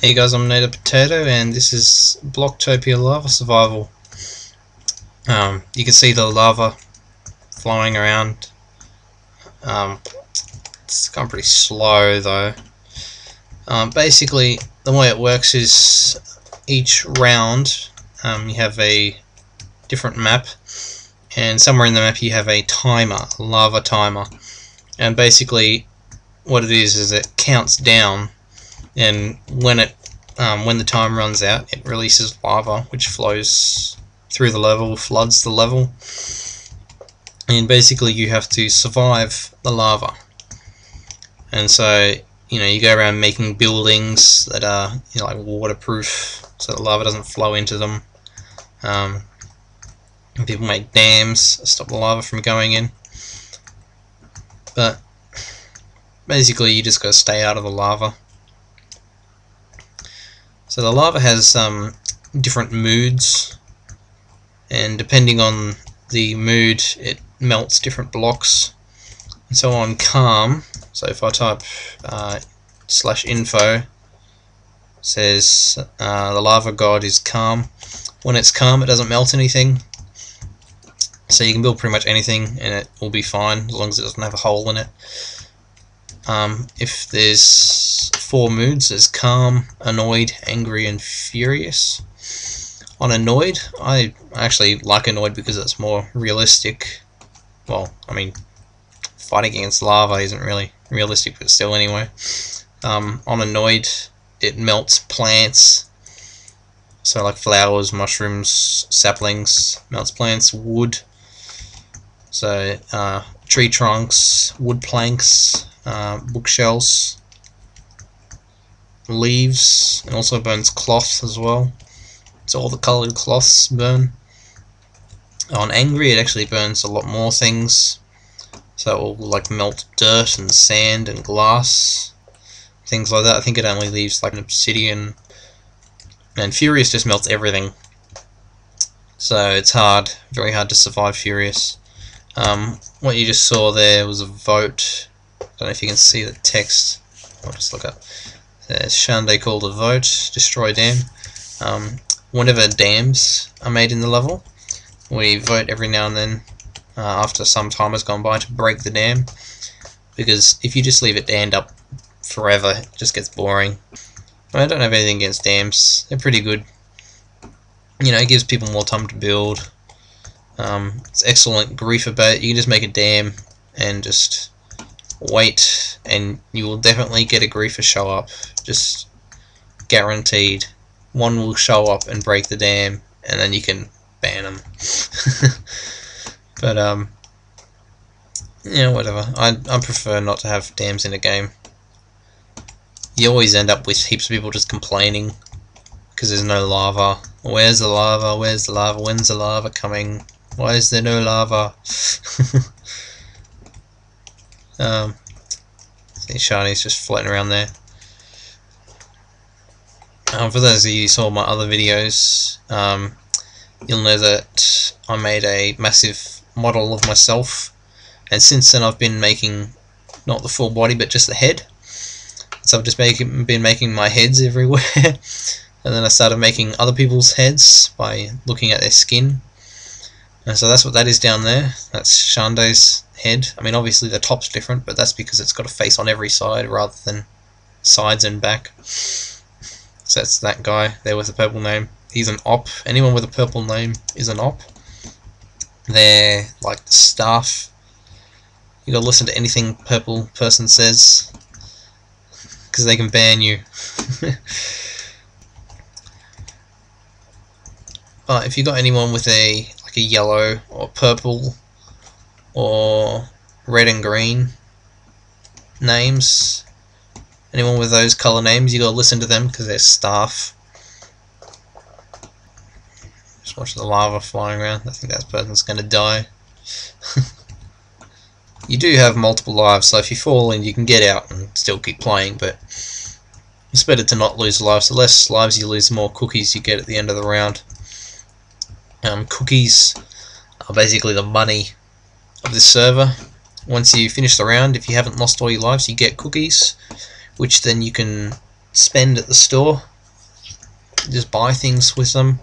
Hey guys, I'm Native Potato and this is Blocktopia lava survival. You can see the lava flowing around. It's gone pretty slow though. Basically, the way it works is each round you have a different map, and somewhere in the map you have a timer, a lava timer. And basically, what it is it counts down, and when the time runs out, it releases lava, which flows through the level, floods the level, and basically you have to survive the lava. And so, you go around making buildings that are, like waterproof, so the lava doesn't flow into them. And people make dams to stop the lava from going in. But basically, you just got to stay out of the lava. So the lava has different moods, and depending on the mood, it melts different blocks. And so on calm, so if I type /info, says the lava god is calm. When it's calm, it doesn't melt anything. So you can build pretty much anything and it will be fine as long as it doesn't have a hole in it. If there's 4 moods, there's calm, annoyed, angry, and furious. On annoyed, I actually like annoyed because it's more realistic. Well, I mean, fighting against lava isn't really realistic, but still anyway. On annoyed, it melts plants, so like flowers, mushrooms, saplings, melts plants, wood, so tree trunks, wood planks, bookshelves, leaves, and also burns cloth as well. So all the coloured cloths burn. On angry, it actually burns a lot more things. So it will like melt dirt and sand and glass, things like that. I think it only leaves like an obsidian. And furious just melts everything. So it's hard, very hard to survive furious. What you just saw there was a vote. I don't know if you can see the text. I'll just look up. There's Shande called a vote, destroy dam. Whenever dams are made in the level, we vote every now and then after some time has gone by to break the dam, because if you just leave it dammed up forever, it just gets boring. I don't have anything against dams, they're pretty good. It gives people more time to build. It's excellent grief abate. You can just make a dam and just wait, and you will definitely get a griefer show up. Just guaranteed. One will show up and break the dam, and then you can ban them. But whatever. I prefer not to have dams in a game. You always end up with heaps of people just complaining because there's no lava. Where's the lava? Where's the lava? When's the lava coming? Why is there no lava? See, Shani's just floating around there. For those of you who saw my other videos, you'll know that I made a massive model of myself, and since then I've been making not the full body but just the head. So I've just been making my heads everywhere. And then I started making other people's heads by looking at their skin. And so that's what that is down there. That's Shande's head. I mean, obviously the top's different, but that's because it's got a face on every side rather than sides and back. So that's that guy there with the purple name. He's an op. Anyone with a purple name is an op. They're like the staff. You gotta listen to anything purple person says, because they can ban you. But if you got anyone with a yellow or purple or red and green names, anyone with those colour names, you gotta listen to them because they're staff. Just watch the lava flying around. I think that person's gonna die. You do have multiple lives, so if you fall in, you can get out and still keep playing, but it's better to not lose lives. The less lives you lose, the more cookies you get at the end of the round. Cookies are basically the money of this server. Once you finish the round, if you haven't lost all your lives, you get cookies, which then you can spend at the store just buy things with them.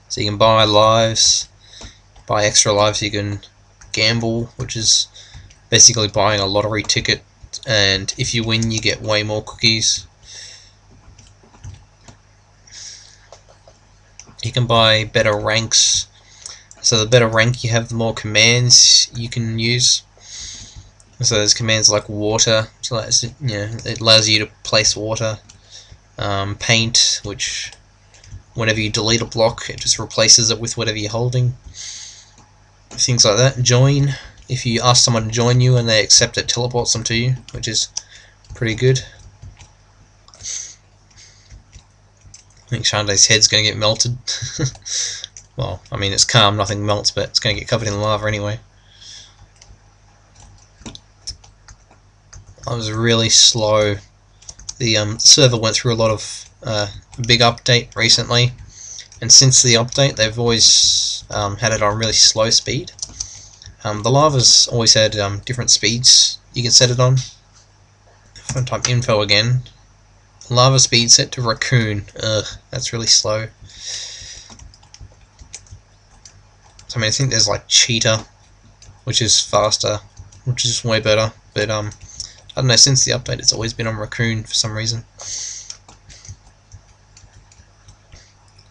So you can buy lives, buy extra lives. You can gamble, which is basically buying a lottery ticket, and if you win you get way more cookies. You can buy better ranks, so the better rank you have, the more commands you can use. So there's commands like water, so that's, you know, it allows you to place water. Paint, which whenever you delete a block it just replaces it with whatever you're holding. Things like that. Join, if you ask someone to join you and they accept, it teleports them to you, which is pretty good. I think Shande's head's going to get melted. Well, I mean, it's calm, nothing melts, but it's going to get covered in lava anyway. I was really slow. The server went through a lot of big update recently, and since the update they've always had it on really slow speed. The lava's always had different speeds you can set it on. If I type info again, lava speed set to raccoon. Ugh, that's really slow. So, I mean, I think there's like cheetah, which is faster, which is way better, but I don't know, since the update it's always been on raccoon for some reason.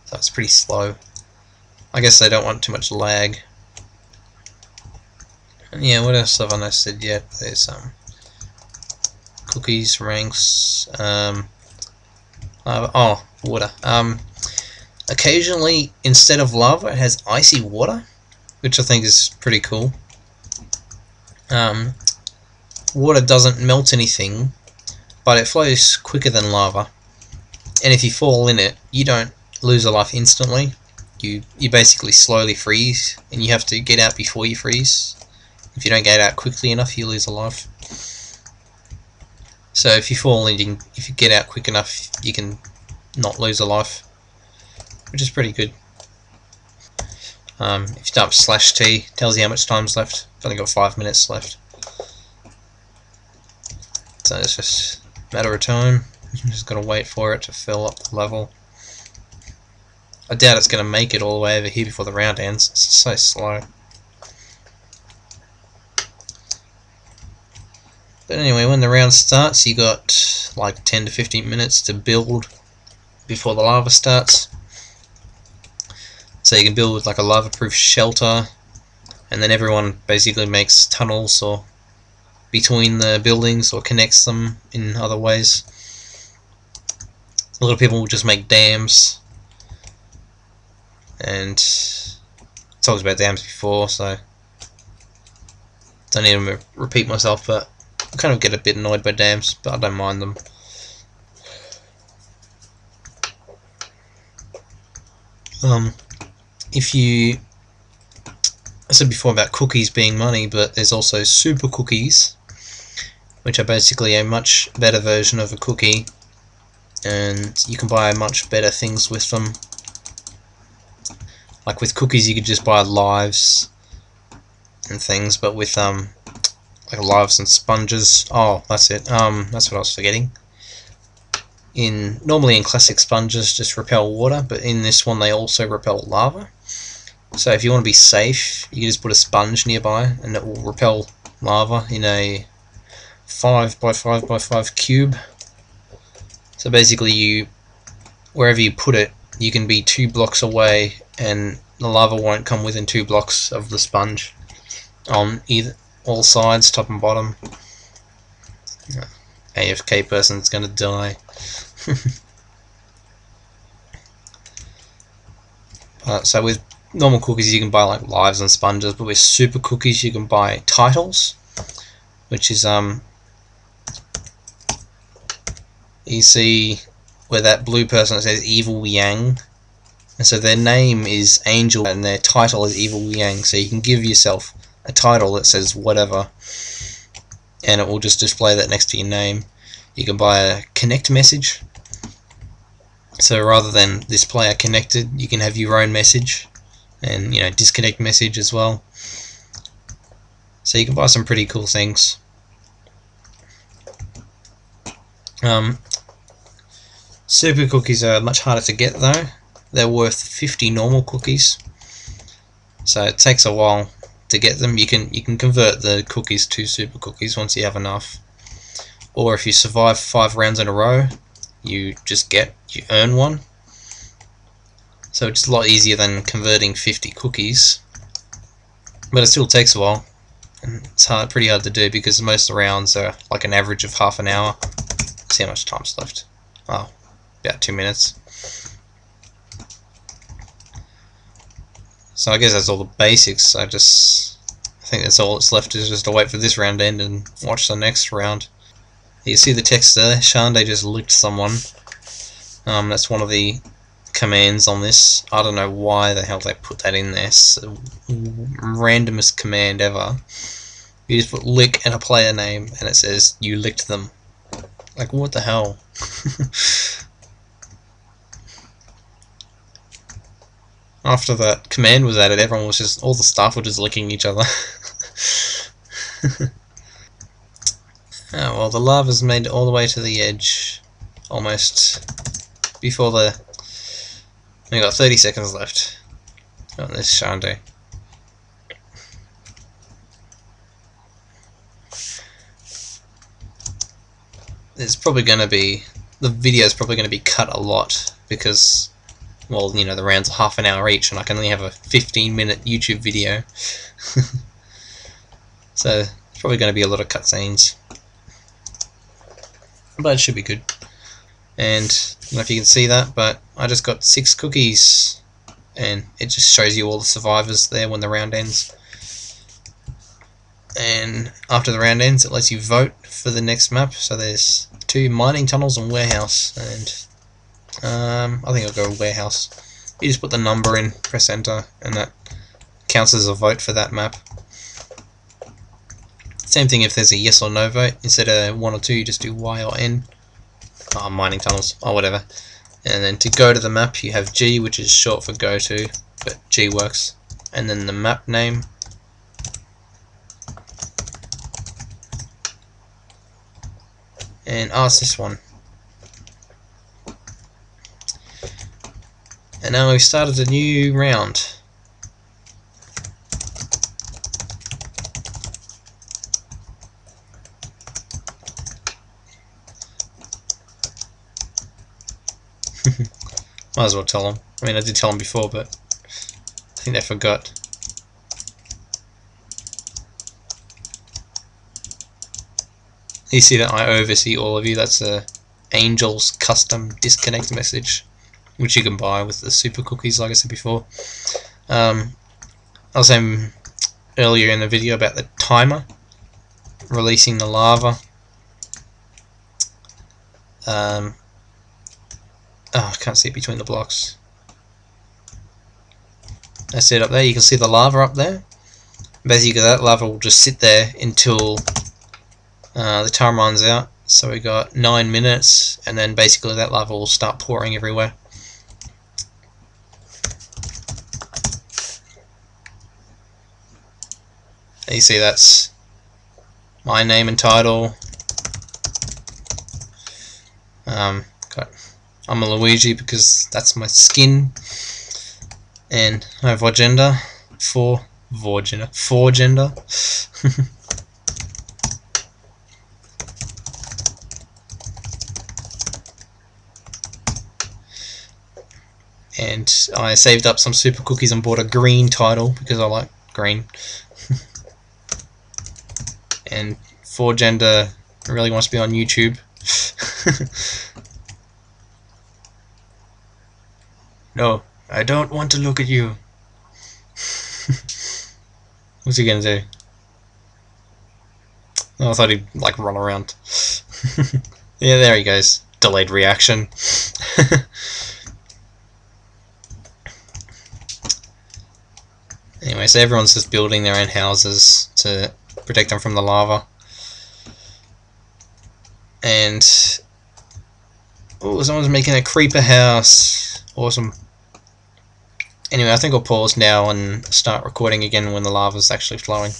So it's pretty slow. I guess they don't want too much lag. And yeah, what else have I not said yet? There's cookies, ranks, oh, water. Occasionally, instead of lava, it has icy water, which I think is pretty cool. Water doesn't melt anything, but it flows quicker than lava. And if you fall in it, you don't lose a life instantly. You basically slowly freeze, and you have to get out before you freeze. If you don't get out quickly enough, you lose a life. So if you fall in, if you get out quick enough, you can not lose a life, which is pretty good. If you type /T, tells you how much time's left. I've only got 5 minutes left. So it's just a matter of time. I'm just gotta wait for it to fill up the level. I doubt it's gonna make it all the way over here before the round ends. It's so slow. But anyway, when the round starts, you got like 10 to 15 minutes to build before the lava starts. So you can build like a lava-proof shelter, and then everyone basically makes tunnels or between the buildings or connects them in other ways. A lot of people will just make dams, and I talked about dams before, so don't need to repeat myself, but I kind of get a bit annoyed by dams, but I don't mind them. If you, I said before about cookies being money, but there's also super cookies, which are basically a much better version of a cookie, and you can buy much better things with them. Like with cookies you could just buy lives and things, but with like lives and sponges, oh that's it, that's what I was forgetting. Normally in classic sponges just repel water, but in this one they also repel lava. So if you want to be safe, you can just put a sponge nearby and it will repel lava in a 5x5x5 cube. So basically wherever you put it, you can be 2 blocks away and the lava won't come within 2 blocks of the sponge on all sides, top and bottom. AFK person's gonna die. So with normal cookies you can buy like lives and sponges, but with super cookies you can buy titles, which is you see where that blue person says Evil Yang, and so their name is Angel and their title is Evil Yang, so you can give yourself a title that says whatever and it will just display that next to your name. You can buy a connect message, so rather than this player connected you can have your own message, and you know, disconnect message as well. So you can buy some pretty cool things. Super cookies are much harder to get though. They're worth 50 normal cookies, so it takes a while to get them. You can convert the cookies to super cookies once you have enough, or if you survive 5 rounds in a row, you earn one. So it's a lot easier than converting 50 cookies, but it still takes a while, and it's pretty hard to do because most of the rounds are like an average of half an hour. Let's see how much time's left. Oh, about 2 minutes. So I guess that's all the basics. I think that's all that's left, is just to wait for this round to end and watch the next round. You see the text there, Shande just licked someone. That's one of the commands on this. I don't know why the hell they put that in there. It's the randomest command ever. You just put lick and a player name and it says you licked them. Like, what the hell? After that command was added, everyone was just, all the staff were just licking each other. Oh, well, the lava's made it all the way to the edge, almost, before the... We got 30 seconds left on this Shande. There's probably going to be... The video's probably going to be cut a lot, because, well, you know, the rounds are half an hour each, and I can only have a 15-minute YouTube video. So, it's probably going to be a lot of cutscenes. But it should be good. And I don't know if you can see that, but I just got 6 cookies, and it just shows you all the survivors there when the round ends. And after the round ends, it lets you vote for the next map. So there's 2 mining tunnels and warehouse, and I think I'll go warehouse. You just put the number in, press enter, and that counts as a vote for that map. Same thing if there's a yes or no vote. Instead of 1 or 2, you just do Y or N. Oh, mining tunnels, or whatever. And then to go to the map, you have G, which is short for go to, but G works. And then the map name. And it's this one. And now we've started a new round. Might as well tell them. I mean, I did tell them before, but I think they forgot. You see that I oversee all of you. That's a Angel's custom disconnect message, which you can buy with the super cookies, like I said before. I was saying earlier in the video about the timer releasing the lava. I can't see it between the blocks. That's it up there. You can see the lava up there. Basically, that lava will just sit there until the time runs out. So we got 9 minutes, and then basically that lava will start pouring everywhere. And you see that's my name and title. I'm a Luigi because that's my skin, and I have gender for gender. And I saved up some super cookies and bought a green title because I like green. And for gender really wants to be on YouTube. No, I don't want to look at you. What's he gonna do? Oh, I thought he'd like run around. Yeah, there he goes. Delayed reaction. Anyway, so everyone's just building their own houses to protect them from the lava. And oh, someone's making a creeper house. Awesome. Anyway, I think I'll pause now and start recording again when the lava's actually flowing.